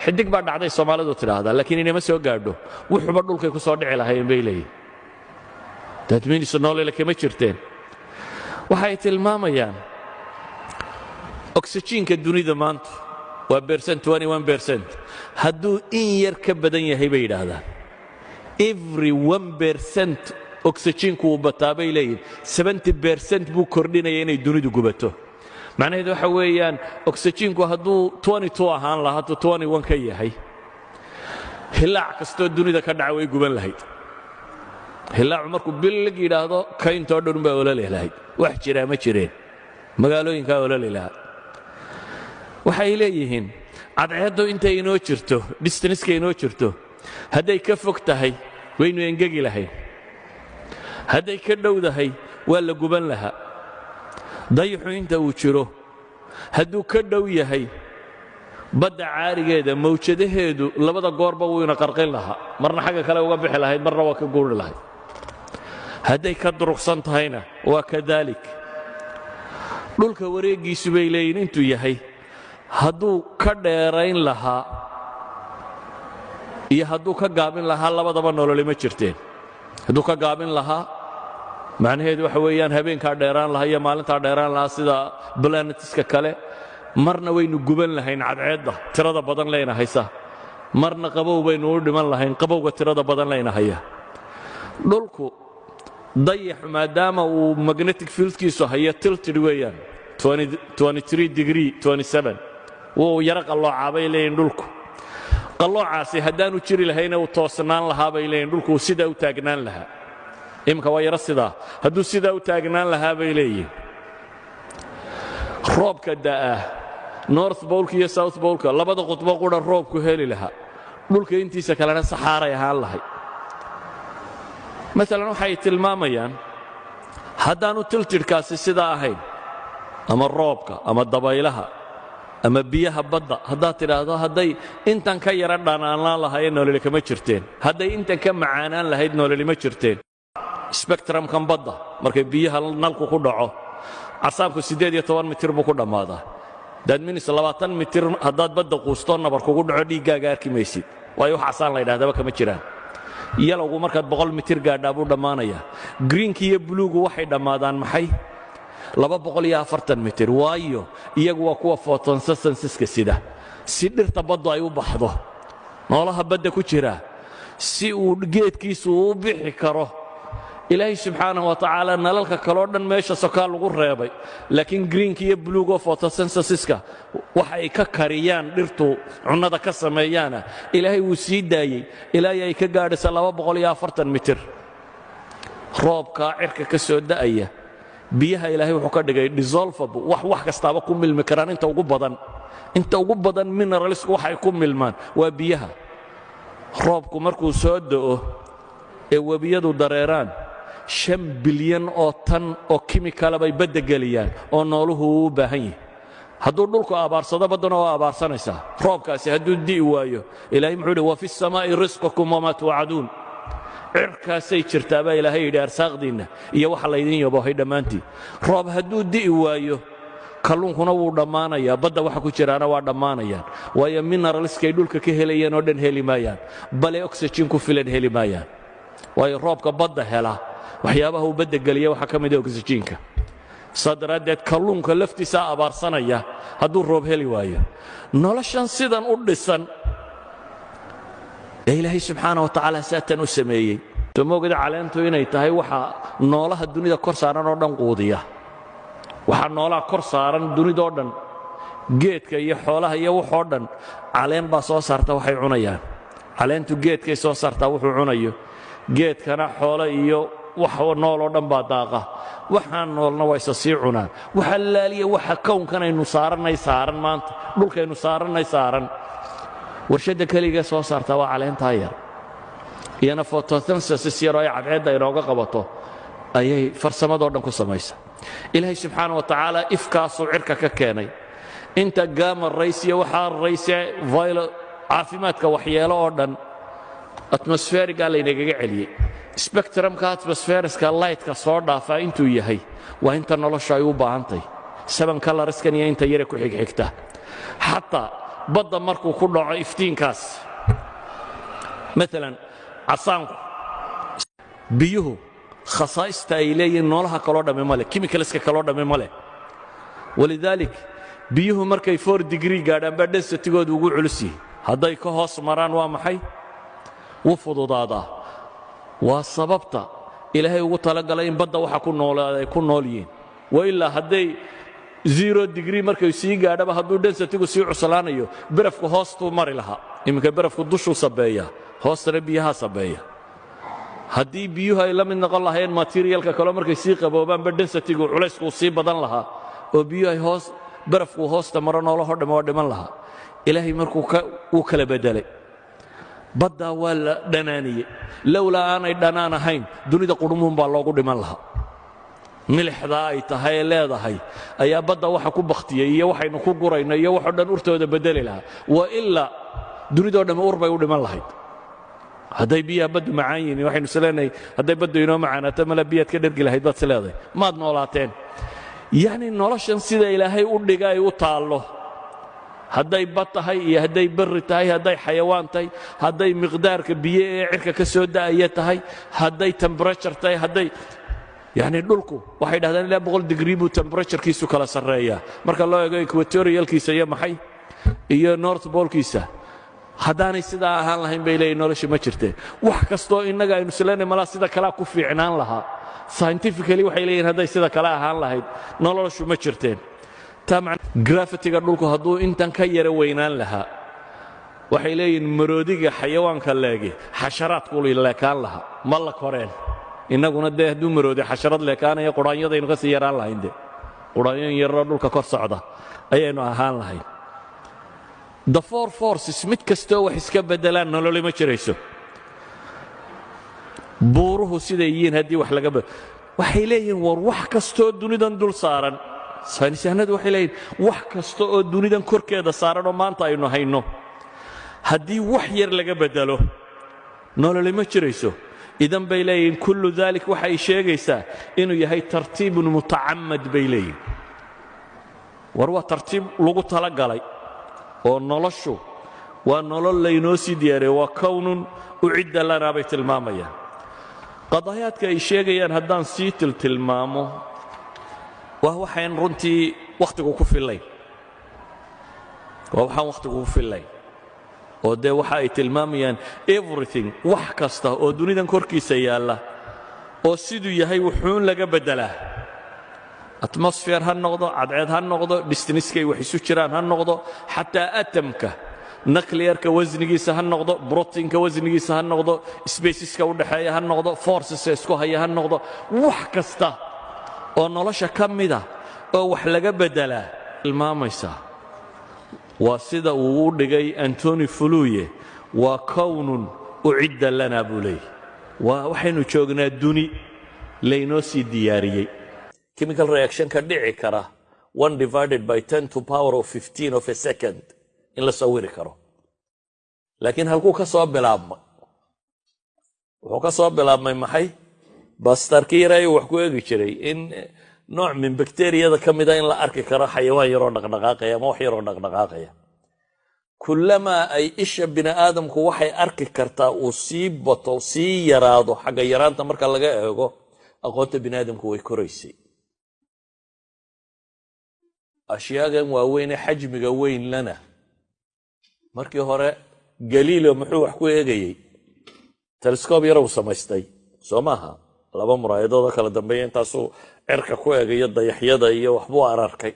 xidig baa dhacday Soomaalidu tiraahdaa laakiin inama soo gaadho wuxuba dhulkay ku soo dhici lahayn bay leeyihiin that means nolol kama jirteen waxay tilmaamayaan oxygen-ka dunida maanta waa 21% hadduu in yar ka badan yahay bay yidhaahdaan every 1% oxygen-ku uu bataa bay leeyihiin 70% buu kordhinaya inay dunidu gubato macnaheedu waxa weeyaan oxygen-ku hadduu 22 ahaan lahaa hadduu 21 ka yahay hilaac kastoo dunida ka dhaca way guban lahayd hilaacu markuu billig yidhaahdo kayntoo dhan baa ololi lahayd wax jiraa ma jireen magaalooyinkaa ololi lahaa waxay leeyihiin cadceeddu intay inoo jirto distanceka inoo jirto hadday ka fog tahay waynu engegi lahayn hadday ka dhowdahay waa la guban lahaa dayaxu inta uu jiro hadduu ka dhow yahay badda caarigeeda mawjadaheedu labada goorba wuu ina qarqin lahaa marna xagga kale uga bixi lahayd marna waa ka guuri lahayd hadday ka durugsan tahayna waa kadaalik dhulka wareegiisu bay leeyihiin intuu yahay hadduu ka dheerayn lahaa iyo hadduu ka gaabin lahaa labadaba nololi ma jirteen hadduu ka gaabin lahaa macnaheedu waxa weeyaan habeenkaa dheeraan lahaa iyo maalintaa dheeraan lahaa sida planetiska kale marna waynu guban lahayn cadceedda tirada badan leyna haysa marna qabow baynu u dhiman lahayn qabowga tirada badan leyna haya dhulku dayaxu maadaama uu magnetic fieldkiisu hayo tilted weeyaan 23 degree 27 wuu yara qalloocabay leeyihiin dhulku qalloocaasi haddaanu jiri lahayna uu toosnaan lahaa bay leeyihiin dhulku sidaa u taagnaan lahaa imka waa yara sidaa hadduu sidaa u taagnaan lahaa bay leeyihiin roobka da'ah north polka iyo south polka labada qutbo qudha roobku heli lahaa dhulka intiisa kalena saxaaray ahaan lahay maalan waxay tilmaamayaan haddaanu tiltidhkaasi sidaa ahayn ama roobka ama dabaylaha ama biyaha badda haddaad tidhaahdo hadday intan ka yara dhanaanaan lahaayeen nololi kama jirteen hadday intan ka macaanaan lahayd nololi ma jirteen spectrumkan badda markay biyaha nalku ku dhaco casaabku 18 mitir buu ku dhammaadaa daadminis 20 mitir haddaad badda quustoo nabar kugu dhaco dhiiggaaga arki maysid waayo wax casaan la yidhahdaba kama jiraan yalowgu markaad 100 mitir gaadhaa buu dhammaanayaa greenki iyo buluugu waxay dhammaadaan maxay 240 mitir waayo iyagu waa kuwa photosynthesiska sida si dhirta baddu ay u baxdo noolaha badda ku jira si uu geedkiisu u bixi karo ilaahay subxaanahu wa tacaala nalalka kaloo dhan meesha sokaa lagu reebay laakiin greenka iyo buluuga photosynthesiska waxay ka kariyaan dhirtu cunnada ka sameeyaana ilaahay wuu sii daayey ilaahay ay ka gaadhaysa 240 mitir roobka cirka ka soo da'aya biyaha ilaahay wuxuu ka dhigay dissolvable wax kastaaba ku milmi karaan inta ugu badan mineralsku waxay ku milmaan waa biyaha roobku markuu soo da'o ee webiyadu dareeraan 5 bilyan oo tan oo chemical bay badda geliyaan oo nooluhu u baahan yahay hadduu dhulku abaarsado baddana waa abaarsanaysaa roobkaasi hadduu di'i waayo ilaahay muxuu yidhi wa fi samaa'i risqukum wamaa tuucaduun cirkaasay jirtaa baa ilaahay yidhi arsaaqdiinna iyo waxa laydin yaboohay dhammaantii roob hadduu di'i waayo kalluunkuna wuu dhammaanayaa badda waxa ku jiraana waa dhammaanayaan waayo mineralskay dhulka ka helayeen oo dhan heli maayaan bale oxygen ku filan heli maayaan waayo roobka badda hela waxyaabaha uu badda geliya waxaa ka mid ah oxygen-ka saa daraaddeed kalluunka laftiisa abaarsanaya hadduu roob heli waayo noloshan sidan u dhisan ee ilaahay subxaana wa tacaala saatan u sameeyey soo moogada caleentu inay tahay waxa noolaha dunida kor saaran oo dhan quudiya waxa noolaha kor saaran dunidoo dhan geedka iyo xoolaha iyo waxoo dhan caleen baa soo saarta waxay cunayaan caleentu geedkay soo saartaa wuxuu cunayo geedkana xoolo iyo wax nooloo dhan baa daaqa waxaan noolna waa isa sii cunaan waxa laaliya waxa kownkanaynu saarannay saaran maanta dhulkaynu saarannay saaran warshadda keliga soo saartaa waa caleentaa yar iyana photosynthesis yar oo ay cadceedda inooga qabato ayay farsamadoo dhan ku samaysa ilaahay subxaana wa tacaala ifkaasuu cirka ka keenay inta gaama raysiya waxaa rayse caafimaadka waxyeelo oo dhan atmosferiga laynagaga celiyey spectrumka atmosferiska lightka soo dhaafaa intuu yahay waa inta nolosha ay u baahantahy 7 colorskan iyo inta yare ku xigxigta xataa badda markuu ku dhaco iftiinkaas maalan casaanku biyuhu khasaa'ista ay leeyihiin noolaha kaloo dhamme ma leh chemicalska kaloo dhamme ma leh walidaalik biyuhu markay 4 degree gaadhaan baa densitigoodu ugu culus yihi hadday ka hoos maraan waa maxay wuu fududaadaa waa sababta ilaahay ugu talagalay in badda waxa ku noolaaday ay ku nool yihiin wa ilaa hadday 0 degree markay sii gaadhaba hadduu densitigu sii cuslaanayo barafku hoostuu mari lahaa iminka barafku dushuu sabeeya hoostana biyaha sabeeya haddii biyuhu ay la mid noqon lahaayeen materialka kale markay sii qaboobaanba densitigu culaysku sii badan lahaa oo biyuhu ay barafku hoosta maro noolahoo dhamme waa dhiman lahaa ilaahay markuu uu kala bedelay baddaa waa la dhanaaniyey lowlaa aanay dhanaan ahayn dunida qudhumuun baa loogu dhiman lahaa milixdaa ay tahay ee leedahay ayaa badda waxa ku bakhtiyey iyo waxaynu ku gurayno iyo waxoo dhan urtooda bedeli lahaa wa ilaa dunidoo dhamme ur bay u dhiman lahayd hadday biyaha baddu macaan yihiin waxaynu isleenahay hadday baddu inoo macaanaato mala biyaad ka dhergi lahayd baad is leedahay maad noolaateen yacni noloshan sida ilaahay u dhiga ay u taallo hadday bad tahay iyo hadday barri tahay hadday xayawaan tahay hadday miqdaarka biyo ee cirka ka soo da'aya tahay hadday temperature tahay hadday yacni dhulku waxay dhahdaan ilaa 100 degree buu temperaturekiisu kala sarreeyaa marka loo eego equatorialkiisa iyo maxay iyo north polekiisa haddaanay sidaa ahaan lahayn bay leeyihin nolosha ma jirteen wax kastoo innaga aynu isleenay malaa sida kalea ku fiicnaan lahaa scientifically waxay leeyihin hadday sida kale ahaan lahayd noloshu ma jirteen gravitiga dhulku hadduu intan ka yara weynaan lahaa waxay leeyihin maroodiga xayawaanka leegi xasharaadku leekaan lahaa ma la koreen innaguna dee hadduu maroodi xasharad leekaanaya quraanyadaynu ka sii yaraan lahayn dee quraanyan yaroo dhulka kor socda ayaynu ahaan lahayn the four forces mid kastoo wax iska beddelaan nololi ma jirayso buuruhu siday yihiin haddii wax laga waxay leeyihiin war wax kastoo dunidan dul saaran saynisyahanadu waxay leeyihin wax kasta oo dunidan korkeeda saaran oo maanta aynu hayno haddii wax yar laga beddelo nololi ma jirayso idan bay leeyihiin kullu daalik waxay sheegaysaa inuu yahay tartiibun mutacammad bay leeyihin war waa tartiib lagu talagalay oo noloshu waa nolol laynoo sii diyaariyey waa kownun ucidda lanaa bay tilmaamayaan qadaayaadka ay sheegayaan haddaan sii tilmaamo waa waxaan runtii wakhtigu ku fillayn waa waxaan wakhtigu ku fillayn oo dee waxa ay tilmaamayaan everything wax kasta oo dunidan korkiisa yaalla oo siduu yahay wuxuun laga beddelaa atmosfeer ha noqdo cadceed ha noqdo distiniskay wax isu jiraan ha noqdo xataa atamka nuclearka wasnigiisa ha noqdo brotiinka wasnigiisa ha noqdo spaceska u dhaxeeya ha noqdo forceska isku haya ha noqdo wax kasta oo nolosha ka mida oo wax laga beddelaa tilmaamaysaa waa sida uu u dhigay antoni fuluye waa kownun ucidda lanaa buu leeyahy waxaynu joognaa duni laynoo sii diyaariyey chemical reaction ka dhici kara 1 divided by 10 to power of 15 of a second in la sawiri karo laakiin halkuu ka soo bilaabmay wuxuu ka soo bilaabmay maxay bastarkii yarayuu wax ku eegi jiray in nooc min bakteeriyada ka mida in la arki karo xayawaan yaroo dhaqdhaqaaqaya ama wax yaroo dhaqdhaqaaqaya kullamaa ay isha bini'aadamku waxay arki kartaa uu sii bato sii yaraado xagga yaraanta marka laga eego aqoonta bini'aadamku way koraysay ashyaagan waaweynee xajmiga weyn lana markii hore galileo muxuu wax ku eegayey telescob yar uu samaystay soo maaha laba muraayadooda kala dambeeya intaasuu cirka ku eegayo dayaxyada iyo waxbuu ararkay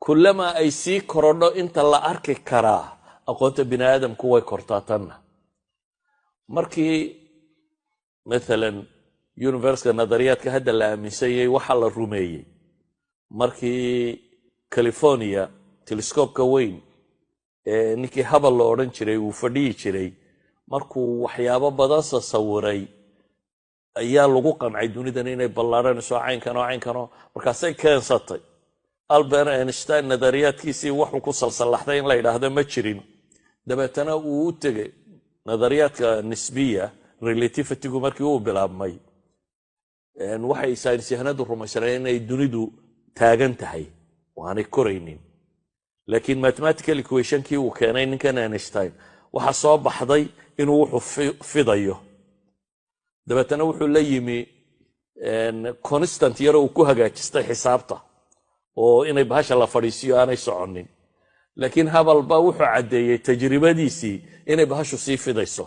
kullamaa ay sii korodho inta la arki karaa aqoonta bini'aadamku way kortaa tanna markii maalan universka nadariyaadka hadda la aaminsanyay waxaa la rumeeyey markii california telescoobka weyn ee ninkii habal la odhan jiray uu fadhiyi jiray markuu waxyaabo badan sasawiray ayaa lagu qancay dunidan inay ballaadhanayso caynkanoo markaasay keensatay albert einstein nadariyaadkiisii waxuu ku salsallaxday in la yidhaahdo ma jirin dabeetana uu u tegey nadariyaadka nisbiya relativitygu markii uu bilaabmay waxay saynisyahanadu rumaysaneen inay dunidu taagan tahay oo aanay koraynin laakiin mathematical equationkii uu keenay ninkan Einstein waxa soo baxday inuu wuxuu fidayo dabeetana wuxuu la yimi constant yar oo ku hagaajistay xisaabta oo inay bahasha la fadhiisiyo aanay soconin laakiin Hubble wuxuu cadeeyay tajribadiisii inay bahashu sii fidayso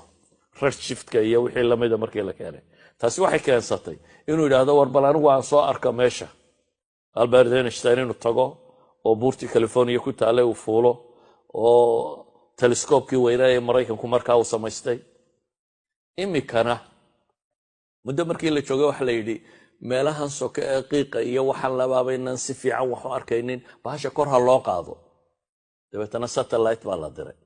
redshiftka iyo wixii la mid ah markii la keenay taasi waxay keensatay inuu yiraahdo war bal anigu aan soo arko meesha Albert Einstein inuu tago oo buurti California ku taalay uu fuulo oo telescope-kii weynaa ee Mareykanku markaa uu samaystay imikana muddo markii la joogay waxa la yidhi meelahan soka ee qiiqa iyo waxaan labaabaynan si fiican wax u arkaynin bahasha kor ha loo qaado dabeetana satellite baa la diray